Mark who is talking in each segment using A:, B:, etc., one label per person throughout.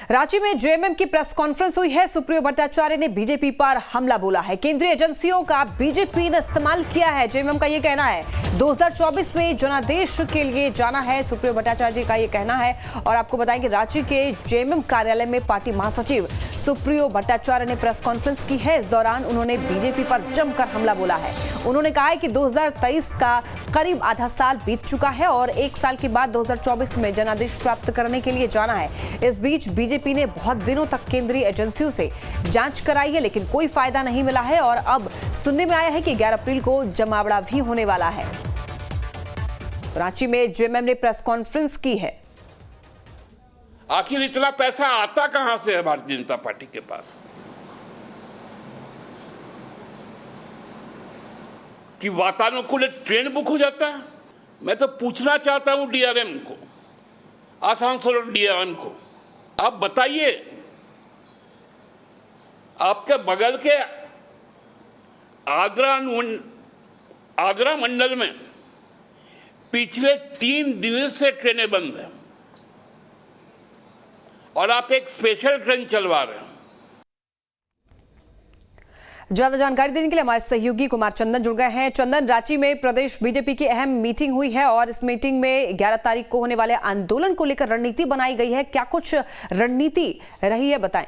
A: रांची में जेएमएम की press conference हुई है। सुप्रियो भट्टाचार्य ने बीजेपी पर हमला बोला है। केंद्रीय एजेंसियों का बीजेपी ने इस्तेमाल किया है, जेएमएम का ये कहना है। 2024 में जनादेश के लिए जाना है, सुप्रियो भट्टाचार्य जी का ये कहना है। और आपको बताएं कि रांची के जेएमएम कार्यालय में पार्टी महासचिव सुप्रियो भट्टाचार्य ने प्रेस कॉन्फ्रेंस की है। इस दौरान उन्होंने बीजेपी पर जमकर हमला बोला है। उन्होंने कहा है कि 2023 का करीब आधा साल बीत चुका है और एक साल के बाद 2024 में जनादेश प्राप्त करने के लिए जाना है। इस बीच बीजेपी ने बहुत दिनों तक केंद्रीय एजेंसियों से जांच कराई है, लेकिन कोई फायदा नहीं मिला है और अब सुनने में आया है कि 11 अप्रैल को जमावड़ा भी होने वाला है। रांची में जेएमएम ने प्रेस कॉन्फ्रेंस की है।
B: आखिर इतना पैसा आता कहां से है भारतीय जनता पार्टी के पास कि वातानुकूलित ट्रेन बुक हो जाता है? मैं तो पूछना चाहता हूं डीआरएम को, आसानसोल डीआरएम को, आप बताइए, आपके बगल के आगरा मंडल में पिछले 3 दिन से ट्रेनें बंद हैं और आप एक स्पेशल ट्रेन चलवा रहे हैं।
A: ज्यादा जानकारी देने के लिए हमारे सहयोगी कुमार चंदन जुड़ गए हैं। चंदन, रांची में प्रदेश बीजेपी की अहम मीटिंग हुई है और इस मीटिंग में 11 तारीख को होने वाले आंदोलन को लेकर रणनीति बनाई गई है। क्या कुछ रणनीति रही है, बताएं।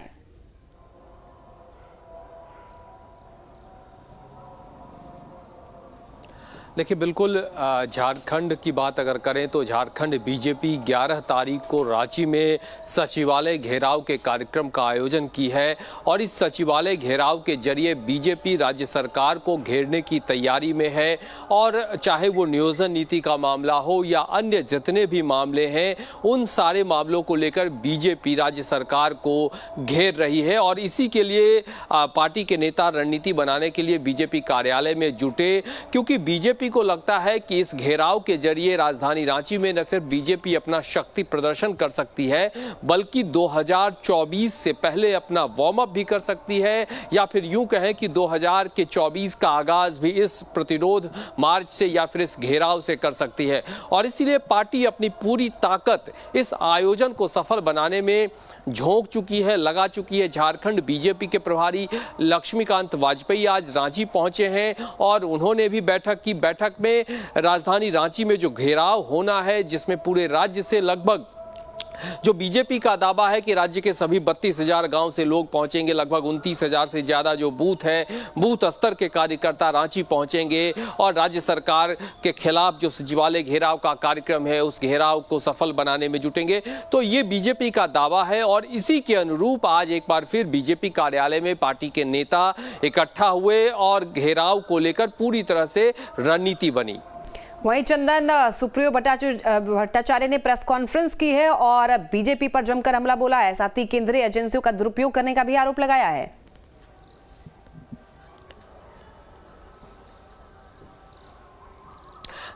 C: देखिए, बिल्कुल झारखंड की बात अगर करें तो झारखंड बीजेपी 11 तारीख को रांची में सचिवालय घेराव के कार्यक्रम का आयोजन की है और इस सचिवालय घेराव के जरिए बीजेपी राज्य सरकार को घेरने की तैयारी में है। और चाहे वो नियोजन नीति का मामला हो या अन्य जितने भी मामले हैं, उन सारे मामलों को लेकर बीजेपी राज्य सरकार को घेर रही है और इसी के लिए पार्टी के नेता रणनीति बनाने के लिए बीजेपी कार्यालय में जुटे, क्योंकि बीजेपी को लगता है कि इस घेराव के जरिए राजधानी रांची में न सिर्फ बीजेपी अपना शक्ति प्रदर्शन कर सकती है, बल्कि 2024 से पहले अपना वार्म अप भी कर सकती है, या फिर यूं कहें कि 2024 का आगाज भी इस प्रतिरोध मार्च से या फिर इस घेराव से कर सकती है। और इसीलिए पार्टी अपनी पूरी ताकत इस आयोजन को सफल बनाने में झोंक चुकी है, लगा चुकी है। झारखंड बीजेपी के प्रभारी लक्ष्मीकांत वाजपेयी आज रांची पहुंचे हैं और उन्होंने भी बैठक की। बैठक में राजधानी रांची में जो घेराव होना है, जिसमें पूरे राज्य से लगभग, जो बीजेपी का दावा है कि राज्य के सभी 32,000 गांव से लोग पहुंचेंगे, लगभग 29,000 से ज्यादा जो बूथ है, बूथ स्तर के कार्यकर्ता रांची पहुंचेंगे और राज्य सरकार के खिलाफ जो सचिवालय घेराव का कार्यक्रम है, उस घेराव को सफल बनाने में जुटेंगे। तो ये बीजेपी का दावा है और इसी के अनुरूप आज एक बार फिर बीजेपी कार्यालय में पार्टी के नेता इकट्ठा हुए और घेराव को लेकर पूरी तरह से रणनीति बनी।
A: वहीं चंदन, सुप्रियो भट्टाचार्य ने प्रेस कॉन्फ्रेंस की है और बीजेपी पर जमकर हमला बोला है, साथ ही केंद्रीय एजेंसियों का दुरुपयोग करने का भी आरोप लगाया है।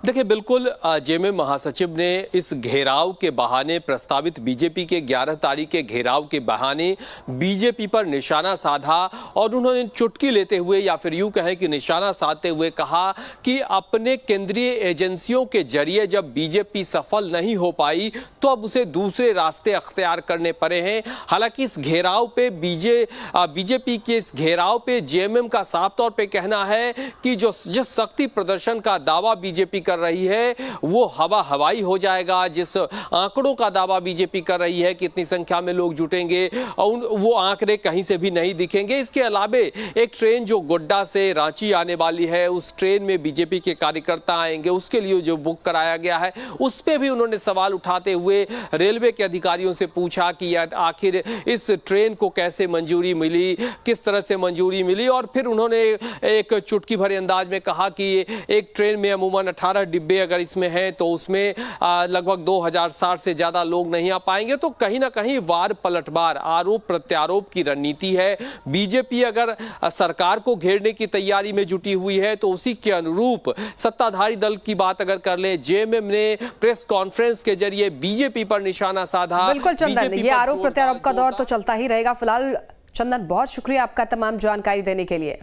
C: देखिए, बिल्कुल जेएमएम महासचिव ने इस घेराव के बहाने, प्रस्तावित बीजेपी के 11 तारीख के घेराव के बहाने बीजेपी पर निशाना साधा और उन्होंने चुटकी लेते हुए या फिर यूं कहें कि निशाना साधते हुए कहा कि अपने केंद्रीय एजेंसियों के जरिए जब बीजेपी सफल नहीं हो पाई तो अब उसे दूसरे रास्ते अख्तियार करने पड़े हैं। हालांकि इस घेराव पे बीजेपी के इस घेराव पे जेएमएम का साफ तौर पे कहना है कि जिस शक्ति प्रदर्शन का दावा बीजेपी कर रही है वो हवाई हो जाएगा। जिस आंकड़ों का दावा बीजेपी कर रही है कि इतनी संख्या में लोग जुटेंगे, और वो आंकड़े कहीं से भी नहीं दिखेंगे। इसके अलावे एक ट्रेन जो गोड्डा से रांची आने वाली है, उस ट्रेन में बीजेपी के कार्यकर्ता आएंगे, उसके लिए जो बुक कराया गया है उस पे भी उन्होंने सवाल उठाते हुए रेलवे के अधिकारियों से पूछा कि आखिर इस ट्रेन को कैसे मंजूरी मिली, किस तरह से मंजूरी मिली। और फिर उन्होंने एक चुटकी भरे अंदाज में कहा कि एक ट्रेन में अमूमन 18 डिब्बे अगर इसमें हैं तो उसमें लगभग 2060 से ज्यादा लोग नहीं आ पाएंगे। तो कहीं ना कहीं वार पलटवार, आरोप प्रत्यारोप की रणनीति है। बीजेपी अगर सरकार को घेरने की तैयारी में जुटी हुई है तो उसी के अनुरूप सत्ताधारी दल की बात अगर कर ले, जेएमएम ने प्रेस कॉन्फ्रेंस के जरिए बीजेपी पर निशाना साधा।
A: बिल्कुल चंदन, ये आरोप प्रत्यारोप का दौर तो चलता ही रहेगा। फिलहाल चंदन, बहुत शुक्रिया आपका तमाम जानकारी देने के लिए।